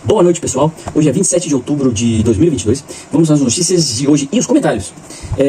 Boa noite, pessoal. Hoje é 27 de outubro de 2022. Vamos às notícias de hoje e os comentários.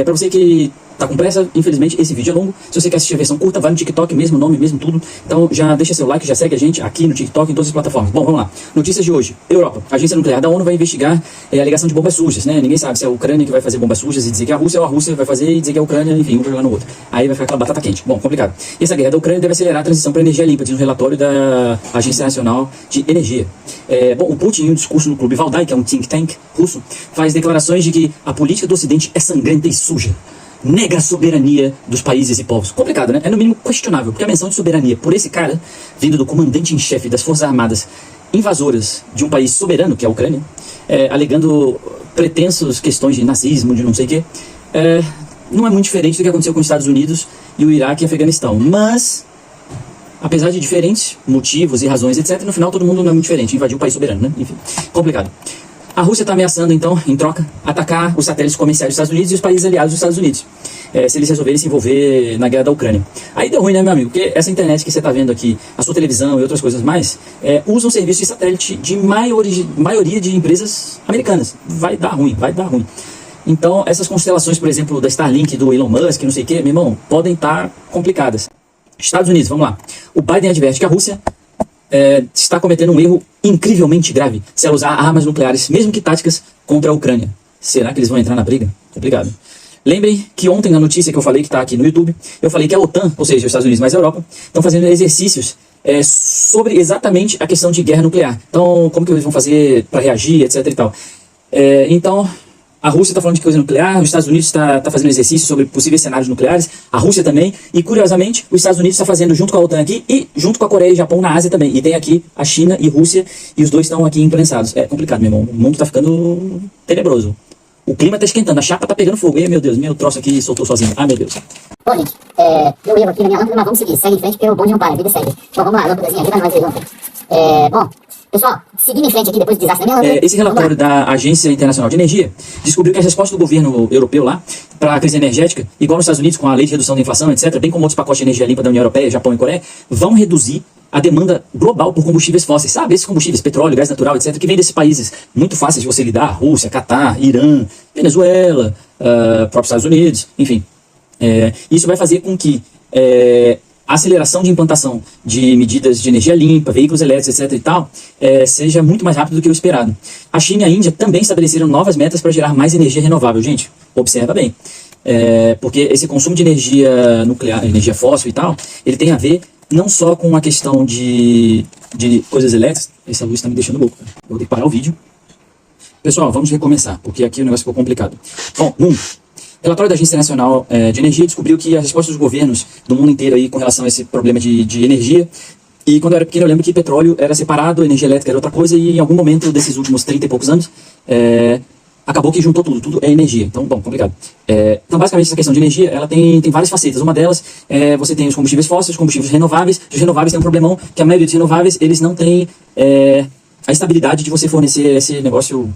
Para você que tá com pressa, infelizmente esse vídeo é longo. Se você quer assistir a versão curta, vai no TikTok, mesmo nome, mesmo tudo. Então já deixa seu like, já segue a gente aqui no TikTok, em todas as plataformas. Bom, vamos lá. Notícias de hoje. Europa. A Agência Nuclear da ONU vai investigar a alegação de bombas sujas, né? Ninguém sabe se é a Ucrânia que vai fazer bombas sujas e dizer que é a Rússia, ou a Rússia vai fazer e dizer que é a Ucrânia, enfim, um vai jogar no outro. Aí vai ficar aquela batata quente. Bom, complicado. E essa guerra da Ucrânia deve acelerar a transição para energia limpa, diz um relatório da Agência Nacional de Energia. Bom, o Putin, em um discurso no Clube Valdai, que é um think tank russo, faz declarações de que a política do Ocidente é sangrenta e suja. Nega a soberania dos países e povos. Complicado, né? É no mínimo questionável, porque a menção de soberania por esse cara, vindo do comandante em chefe das Forças Armadas invasoras de um país soberano, que é a Ucrânia, alegando pretensos questões de nazismo, de não sei o quê, não é muito diferente do que aconteceu com os Estados Unidos e o Iraque e o Afeganistão. Mas, apesar de diferentes motivos e razões, etc., no final todo mundo não é muito diferente, invadiu um país soberano, né? Enfim, complicado. A Rússia está ameaçando, então, em troca, atacar os satélites comerciais dos Estados Unidos e os países aliados dos Estados Unidos, se eles resolverem se envolver na guerra da Ucrânia. Aí deu ruim, né, meu amigo? Porque essa internet que você está vendo aqui, a sua televisão e outras coisas mais, usam serviço de satélite de maioria de empresas americanas. Vai dar ruim, vai dar ruim. Então, essas constelações, por exemplo, da Starlink, do Elon Musk, não sei o quê, meu irmão, podem estar complicadas. Estados Unidos, vamos lá. O Biden adverte que a Rússia está cometendo um erro incrivelmente grave se ela usar armas nucleares, mesmo que táticas, contra a Ucrânia. Será que eles vão entrar na briga? Complicado. Lembrem que ontem, na notícia que eu falei, que está aqui no YouTube, eu falei que a OTAN, ou seja, os Estados Unidos mais a Europa, estão fazendo exercícios sobre exatamente a questão de guerra nuclear. Então, como que eles vão fazer para reagir, etc e tal. Então, a Rússia está falando de coisa nuclear, os Estados Unidos está fazendo exercícios sobre possíveis cenários nucleares, a Rússia também, e curiosamente, os Estados Unidos está fazendo junto com a OTAN aqui, e junto com a Coreia e Japão na Ásia também. E tem aqui a China e Rússia, e os dois estão aqui imprensados. É complicado, meu irmão, o mundo está ficando tenebroso. O clima está esquentando, a chapa está pegando fogo. Ei, meu Deus, meu troço aqui soltou sozinho. Ah, meu Deus. Bom, gente, eu erro aqui na minha lâmpada, mas vamos seguir. Segue em frente, porque o bonde não para, a vida segue. Bom, vamos lá, lâmpadazinha, ajuda nós aí, vamos. Bom, pessoal, seguindo em frente aqui, depois do desastre da minha lâmpada. Esse relatório da Agência Internacional de Energia descobriu que as respostas do governo europeu lá para a crise energética, igual nos Estados Unidos com a lei de redução da inflação, etc., bem como outros pacotes de energia limpa da União Europeia, Japão e Coreia, vão reduzir a demanda global por combustíveis fósseis, sabe? Esses combustíveis, petróleo, gás natural, etc., que vem desses países muito fáceis de você lidar, Rússia, Catar, Irã, Venezuela, próprios Estados Unidos, enfim. Isso vai fazer com que a aceleração de implantação de medidas de energia limpa, veículos elétricos, etc. e tal, seja muito mais rápido do que o esperado. A China e a Índia também estabeleceram novas metas para gerar mais energia renovável. Gente, observa bem. Porque esse consumo de energia nuclear, energia fóssil e tal, ele tem a ver não só com a questão de coisas elétricas. Essa luz está me deixando louco. Eu vou ter que parar o vídeo. Pessoal, vamos recomeçar, porque aqui o negócio ficou complicado. Bom, mundo. O relatório da Agência Nacional de Energia descobriu que as respostas dos governos do mundo inteiro aí com relação a esse problema de energia, e quando eu era pequeno eu lembro que petróleo era separado, energia elétrica era outra coisa, e em algum momento desses últimos 30 e poucos anos, acabou que juntou tudo é energia. Então, bom, complicado. Então, basicamente, essa questão de energia, ela tem várias facetas. Uma delas, você tem os combustíveis fósseis, os combustíveis renováveis. Os renováveis têm um problemão, que a maioria dos renováveis, eles não têm a estabilidade de você fornecer esse negócio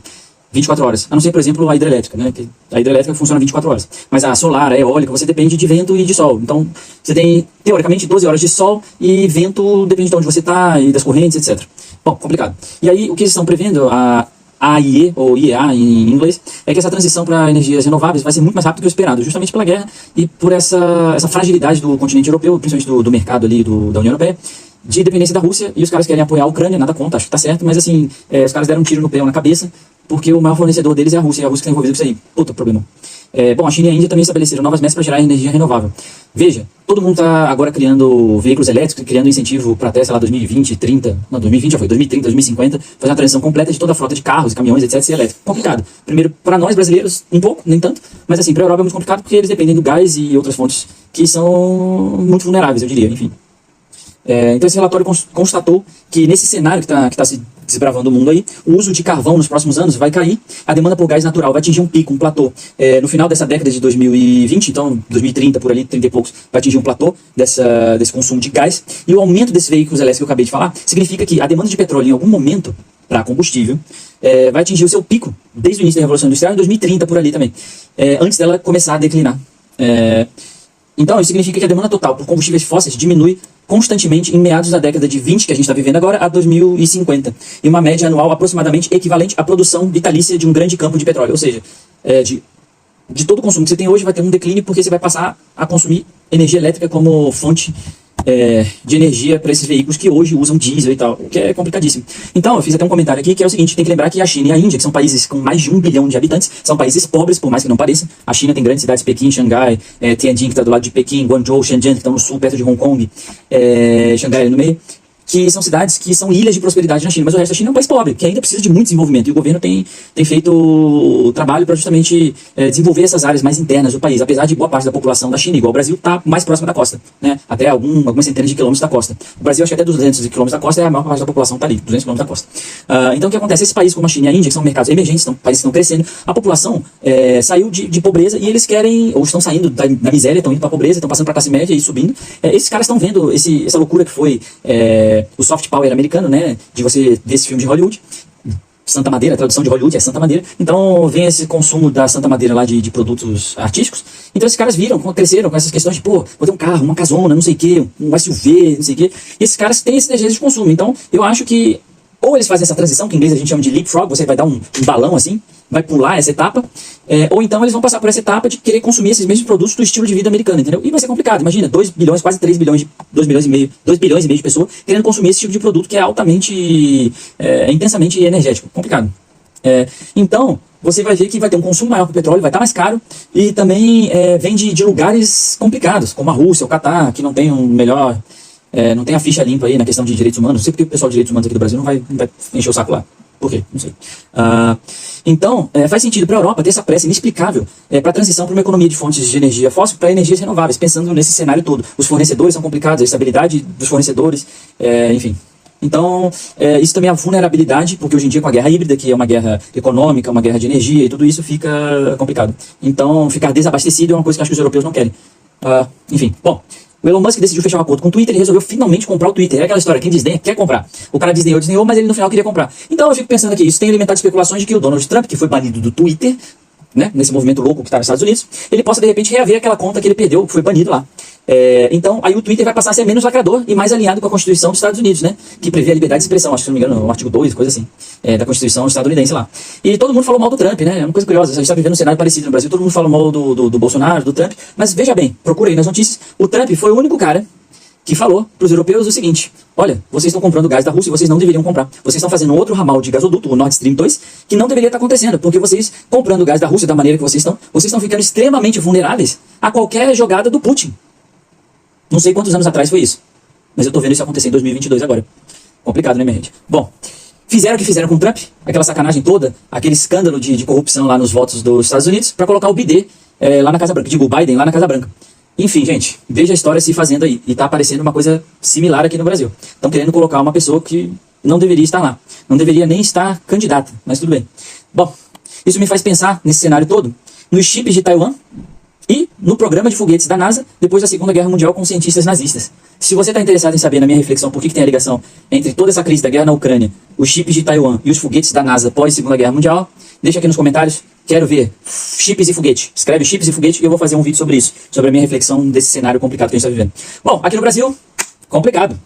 24 horas. A não ser, por exemplo, a hidrelétrica, né? Que a hidrelétrica funciona 24 horas. Mas a solar, a eólica, você depende de vento e de sol. Então, você tem, teoricamente, 12 horas de sol e vento depende de onde você está e das correntes, etc. Bom, complicado. E aí, o que eles estão prevendo, a AIE, ou IEA em inglês, é que essa transição para energias renováveis vai ser muito mais rápido do que o esperado, justamente pela guerra e por essa fragilidade do continente europeu, principalmente do mercado ali da União Europeia, de dependência da Rússia, e os caras querem apoiar a Ucrânia, nada contra, acho que tá certo, mas assim, os caras deram um tiro no pé ou na cabeça, porque o maior fornecedor deles é a Rússia, e a Rússia que está envolvida com isso aí. Puta problema. Bom, a China e a Índia também estabeleceram novas metas para gerar energia renovável. Veja, todo mundo está agora criando veículos elétricos, criando incentivo para até, sei lá, 2020, 30, não, 2020 já foi, 2030, 2050, fazer uma transição completa de toda a frota de carros, caminhões, etc, ser elétrico. Complicado. Primeiro, para nós brasileiros, um pouco, nem tanto, mas assim, para a Europa é muito complicado porque eles dependem do gás e outras fontes que são muito vulneráveis, eu diria, enfim. Então esse relatório constatou que nesse cenário que está se desbravando o mundo aí, o uso de carvão nos próximos anos vai cair, a demanda por gás natural vai atingir um pico, um platô. No final dessa década de 2020, então 2030 por ali, 30 e poucos, vai atingir um platô desse consumo de gás, e o aumento desses veículos elétricos que eu acabei de falar, significa que a demanda de petróleo em algum momento, para combustível, vai atingir o seu pico, desde o início da Revolução Industrial, em 2030 por ali também, antes dela começar a declinar. Então isso significa que a demanda total por combustíveis fósseis diminui constantemente em meados da década de 20, que a gente está vivendo agora, a 2050. E uma média anual aproximadamente equivalente à produção vitalícia de um grande campo de petróleo. Ou seja, de todo o consumo que você tem hoje vai ter um declínio porque você vai passar a consumir energia elétrica como fonte de energia para esses veículos que hoje usam diesel e tal, o que é complicadíssimo. Então, eu fiz até um comentário aqui que é o seguinte: tem que lembrar que a China e a Índia, que são países com mais de 1 bilhão de habitantes, são países pobres, por mais que não pareça. A China tem grandes cidades, Pequim, Xangai, Tianjin, que está do lado de Pequim, Guangzhou, Shenzhen, que estão no sul, perto de Hong Kong, Xangai ali no meio, que são cidades que são ilhas de prosperidade na China, mas o resto da China é um país pobre, que ainda precisa de muito desenvolvimento, e o governo tem feito trabalho para justamente desenvolver essas áreas mais internas do país, apesar de boa parte da população da China, igual o Brasil, está mais próxima da costa, né? Até algumas centenas de quilômetros da costa. O Brasil, acho que até 200 quilômetros da costa, a maior parte da população está ali, 200 quilômetros da costa. Então, o que acontece? Esses países como a China e a Índia, que são mercados emergentes, são países que estão crescendo, a população saiu de pobreza e eles querem, ou estão saindo da miséria, estão indo para a pobreza, estão passando para a classe média e subindo. Esses caras estão vendo essa loucura que foi o soft power americano, né, de você ver esse filme de Hollywood, Santa Madeira, a tradução de Hollywood é Santa Madeira, então vem esse consumo da Santa Madeira lá de produtos artísticos, então esses caras cresceram com essas questões de, vou ter um carro, uma casona, não sei o que, um SUV, não sei o que, e esses caras têm esse desejo de consumo, então eu acho que ou eles fazem essa transição, que em inglês a gente chama de leapfrog, você vai dar um balão assim, vai pular essa etapa, ou então eles vão passar por essa etapa de querer consumir esses mesmos produtos do estilo de vida americano, entendeu? E vai ser complicado, imagina, 2 bilhões, quase 3 bilhões, 2 bilhões e meio de pessoas querendo consumir esse tipo de produto que é altamente, intensamente energético, complicado. Então, você vai ver que vai ter um consumo maior do petróleo, vai estar mais caro, e também vem de lugares complicados, como a Rússia, o Catar, que não tem um melhor... não tem a ficha limpa aí na questão de direitos humanos. Não sei porque o pessoal de direitos humanos aqui do Brasil não vai encher o saco lá. Por quê? Não sei. Então, faz sentido para a Europa ter essa pressa inexplicável para a transição para uma economia de fontes de energia fóssil para energias renováveis, pensando nesse cenário todo. Os fornecedores são complicados, a estabilidade dos fornecedores, enfim. Então, isso também é a vulnerabilidade, porque hoje em dia com a guerra híbrida, que é uma guerra econômica, uma guerra de energia, e tudo isso fica complicado. Então, ficar desabastecido é uma coisa que acho que os europeus não querem. Enfim, bom... O Elon Musk decidiu fechar um acordo com o Twitter e resolveu finalmente comprar o Twitter. É aquela história, quem desdenha quer comprar. O cara desdenhou, mas ele no final queria comprar. Então eu fico pensando aqui, isso tem alimentado especulações de que o Donald Trump, que foi banido do Twitter, né, nesse movimento louco que está nos Estados Unidos, ele possa de repente reaver aquela conta que ele perdeu, que foi banido lá. Então aí o Twitter vai passar a ser menos lacrador e mais alinhado com a Constituição dos Estados Unidos, né, que prevê a liberdade de expressão, acho que se não me engano, no artigo 2, coisa assim, da Constituição estadunidense lá. E todo mundo falou mal do Trump, né, é uma coisa curiosa, a gente está vivendo um cenário parecido no Brasil, todo mundo fala mal do Bolsonaro, do Trump, mas veja bem, procura aí nas notícias, o Trump foi o único cara que falou para os europeus o seguinte: olha, vocês estão comprando gás da Rússia e vocês não deveriam comprar. Vocês estão fazendo outro ramal de gasoduto, o Nord Stream 2, que não deveria estar acontecendo, porque vocês, comprando gás da Rússia da maneira que vocês estão ficando extremamente vulneráveis a qualquer jogada do Putin. Não sei quantos anos atrás foi isso, mas eu estou vendo isso acontecer em 2022 agora. Complicado, né, minha gente? Bom, fizeram o que fizeram com o Trump, aquela sacanagem toda, aquele escândalo de corrupção lá nos votos dos Estados Unidos, para colocar o BD lá na Casa Branca, digo, o Biden lá na Casa Branca. Enfim, gente, veja a história se fazendo aí. E tá aparecendo uma coisa similar aqui no Brasil. Estão querendo colocar uma pessoa que não deveria estar lá. Não deveria nem estar candidata, mas tudo bem. Bom, isso me faz pensar nesse cenário todo, nos chips de Taiwan e no programa de foguetes da NASA depois da Segunda Guerra Mundial com cientistas nazistas. Se você está interessado em saber, na minha reflexão, por que tem a ligação entre toda essa crise da guerra na Ucrânia, os chips de Taiwan e os foguetes da NASA pós Segunda Guerra Mundial, deixa aqui nos comentários. Quero ver chips e foguete. Escreve chips e foguete e eu vou fazer um vídeo sobre isso, sobre a minha reflexão desse cenário complicado que a gente está vivendo. Bom, aqui no Brasil, complicado.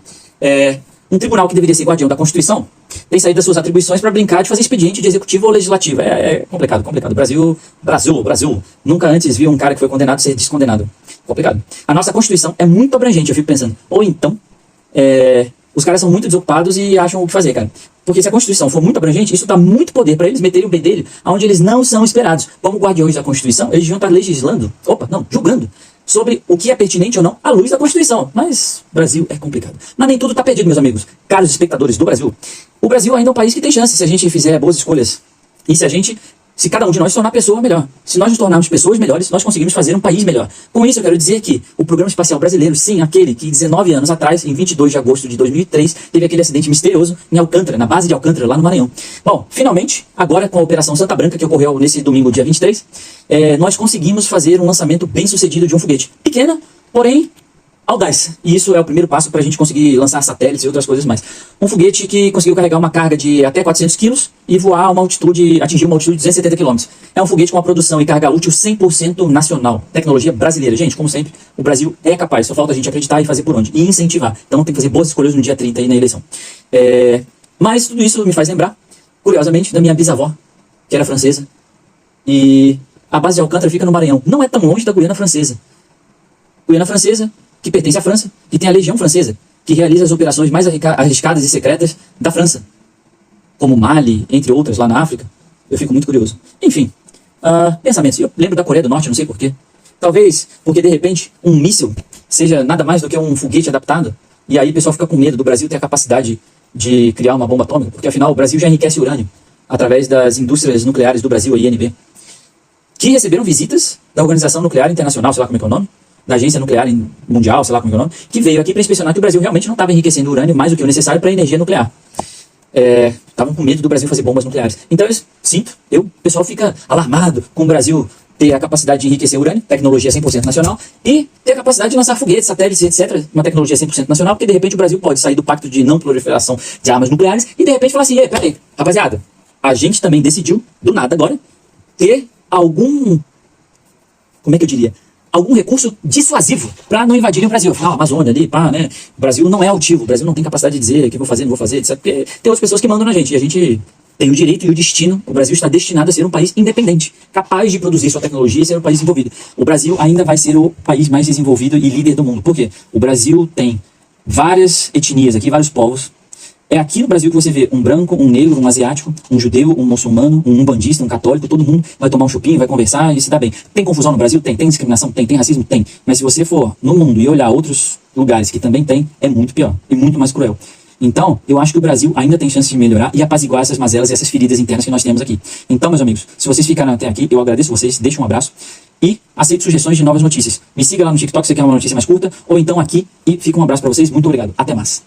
Um tribunal que deveria ser guardião da Constituição tem saído das suas atribuições para brincar de fazer expediente de executivo ou legislativo. É complicado, complicado. Brasil. Nunca antes vi um cara que foi condenado ser descondenado. Complicado. A nossa Constituição é muito abrangente, eu fico pensando. Ou então, os caras são muito desocupados e acham o que fazer, cara. Porque se a Constituição for muito abrangente, isso dá muito poder para eles meterem o bedelho onde eles não são esperados. Como guardiões da Constituição, eles deviam estar julgando sobre o que é pertinente ou não à luz da Constituição. Mas Brasil é complicado. Mas nem tudo está perdido, meus amigos. Caros espectadores do Brasil. O Brasil ainda é um país que tem chance se a gente fizer boas escolhas. E se cada um de nós se tornar pessoa melhor. Se nós nos tornarmos pessoas melhores, nós conseguimos fazer um país melhor. Com isso, eu quero dizer que o Programa Espacial Brasileiro, sim, aquele que 19 anos atrás, em 22 de agosto de 2003, teve aquele acidente misterioso em Alcântara, na base de Alcântara, lá no Maranhão. Bom, finalmente, agora com a Operação Santa Branca, que ocorreu nesse domingo, dia 23, nós conseguimos fazer um lançamento bem sucedido de um foguete. Pequena, porém audaz. E isso é o primeiro passo para a gente conseguir lançar satélites e outras coisas mais. Um foguete que conseguiu carregar uma carga de até 400 quilos e voar atingir uma altitude de 270 km. É um foguete com uma produção e carga útil 100% nacional. Tecnologia brasileira. Gente, como sempre, o Brasil é capaz. Só falta a gente acreditar e fazer por onde. E incentivar. Então tem que fazer boas escolhas no dia 30 aí na eleição. Mas tudo isso me faz lembrar, curiosamente, da minha bisavó, que era francesa. E a base de Alcântara fica no Maranhão. Não é tão longe da Guiana Francesa. Guiana Francesa, que pertence à França, que tem a Legião Francesa, que realiza as operações mais arriscadas e secretas da França, como Mali, entre outras, lá na África. Eu fico muito curioso. Enfim, pensamentos. Eu lembro da Coreia do Norte, não sei porquê. Talvez porque, de repente, um míssil seja nada mais do que um foguete adaptado, e aí o pessoal fica com medo do Brasil ter a capacidade de criar uma bomba atômica, porque afinal o Brasil já enriquece urânio através das indústrias nucleares do Brasil, a INB, que receberam visitas da Organização Nuclear Internacional, sei lá como é que é o nome, da Agência Nuclear Mundial, sei lá como é que é o nome, que veio aqui para inspecionar que o Brasil realmente não estava enriquecendo urânio mais do que o necessário para a energia nuclear. Estavam com medo do Brasil fazer bombas nucleares. Então o pessoal fica alarmado com o Brasil ter a capacidade de enriquecer urânio, tecnologia 100% nacional, e ter a capacidade de lançar foguetes, satélites, etc., uma tecnologia 100% nacional, porque de repente o Brasil pode sair do pacto de não proliferação de armas nucleares e de repente falar assim, peraí, rapaziada, a gente também decidiu, do nada agora, ter algum, como é que eu diria, algum recurso dissuasivo para não invadirem o Brasil. A Amazônia ali, né? O Brasil não é altivo, o Brasil não tem capacidade de dizer o que vou fazer, não vou fazer, etc., porque tem outras pessoas que mandam na gente, e a gente tem o direito e o destino. O Brasil está destinado a ser um país independente, capaz de produzir sua tecnologia e ser um país desenvolvido. O Brasil ainda vai ser o país mais desenvolvido e líder do mundo. Por quê? O Brasil tem várias etnias aqui, vários povos. É aqui no Brasil que você vê um branco, um negro, um asiático, um judeu, um muçulmano, um umbandista, um católico, todo mundo vai tomar um chupinho, vai conversar e se dá bem. Tem confusão no Brasil? Tem. Tem discriminação? Tem. Tem racismo? Tem. Mas se você for no mundo e olhar outros lugares que também tem, é muito pior e muito mais cruel. Então, eu acho que o Brasil ainda tem chance de melhorar e apaziguar essas mazelas e essas feridas internas que nós temos aqui. Então, meus amigos, se vocês ficaram até aqui, eu agradeço vocês, deixo um abraço e aceito sugestões de novas notícias. Me siga lá no TikTok se você quer uma notícia mais curta, ou então aqui, e fica um abraço para vocês. Muito obrigado. Até mais.